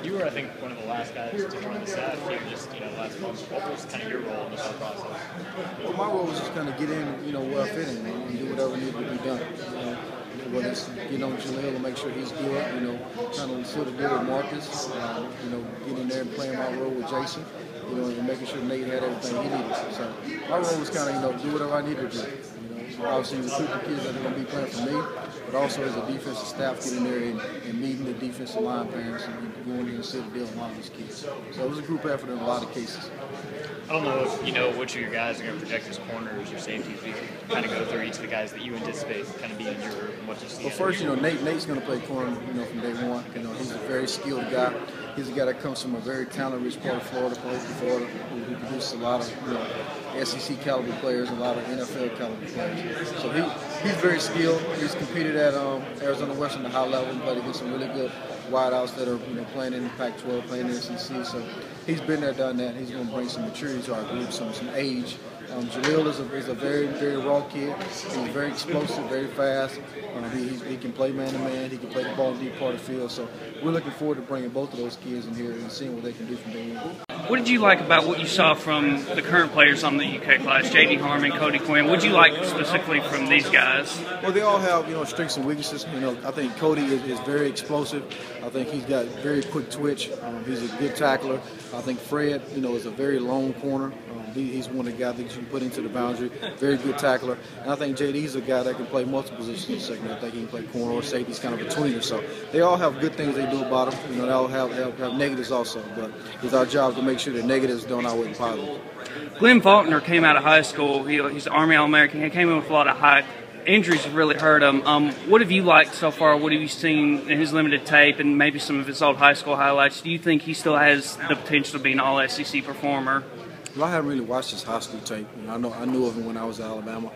You were, I think, one of the last guys to join the staff here just, last month. What was kind of your role in this whole process? Well, my role was just kind of get in, where I fit in and do whatever needed to be done. Whether it's getting on Jaleel and make sure he's good, kind of seal the deal with Marcus, getting in there and playing my role with Jason, and making sure Nate had everything he needed. So my role was kind of, do whatever I needed to do. Obviously recruit the kids that are going to be playing for me, but also as a defensive staff getting there and meeting the defensive line parents and going in and seal the deal with a lot of these kids. So it was a group effort in a lot of cases. I don't know if you know which of your guys are going to project as corners or safeties. We can kind of go through each of the guys that you anticipate kind of being in your group and what you see. Well, first, Nate's going to play corner, from day one. He's a very skilled guy. He's a guy that comes from a very talent-rich part of Florida, who produces a lot of, SEC caliber players, a lot of NFL caliber players. So he's very skilled. He's competed at Arizona Western at a high level and played against some really good wideouts that are playing in the Pac-12, playing in the SEC. So he's been there, done that. He's going to bring some maturity to our group, some age. Jaleel is a very, very raw kid. He's very explosive, very fast. He can play man-to-man. He can play the ball in the deep part of the field. So we're looking forward to bringing both of those kids in here and seeing what they can do from day one. What did you like about what you saw from the current players on the UK class, J.D. Harmon, Cody Quinn? What did you like specifically from these guys? Well, they all have, strengths and weaknesses. I think Cody is very explosive. I think he's got very quick twitch. He's a good tackler. I think Fred, is a very long corner. He's one of the guys that you can put into the boundary. Very good tackler. And I think J.D.'s a guy that can play multiple positions in the second. I think he can play corner or safety. He's kind of a tweener. So they all have good things they do about them. They all have negatives also. But it's our job to make sure the negatives don't outweigh the positives. Glenn Faulkner came out of high school. He's an Army All-American. He came in with a lot of height. Injuries have really hurt him. What have you liked so far? What have you seen in his limited tape and maybe some of his old high school highlights? Do you think he still has the potential to be an All-SEC performer? Well, I haven't really watched his high school tape. I knew of him when I was at Alabama,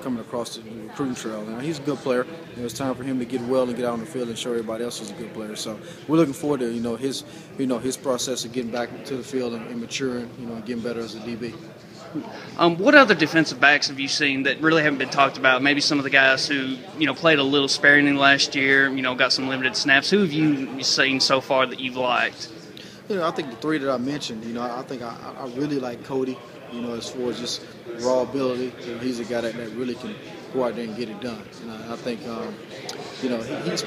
coming across the recruiting trail. He's a good player. It's time for him to get well and get out on the field and show everybody else he's a good player. So we're looking forward to his process of getting back to the field and maturing, and getting better as a DB. What other defensive backs have you seen that really haven't been talked about? Maybe some of the guys who played a little sparingly last year, got some limited snaps. Who have you seen so far that you've liked? I think the three that I mentioned, I think I really like Cody, as far as just raw ability. He's a guy that really can go out there and get it done. I think,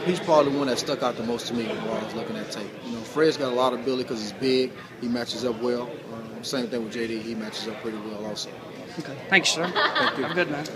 he's probably the one that stuck out the most to me while I was looking at tape. Fred's got a lot of ability because he's big. He matches up well. Same thing with JD. He matches up pretty well also. Okay. Thanks, sir. Thank you. Have a good night.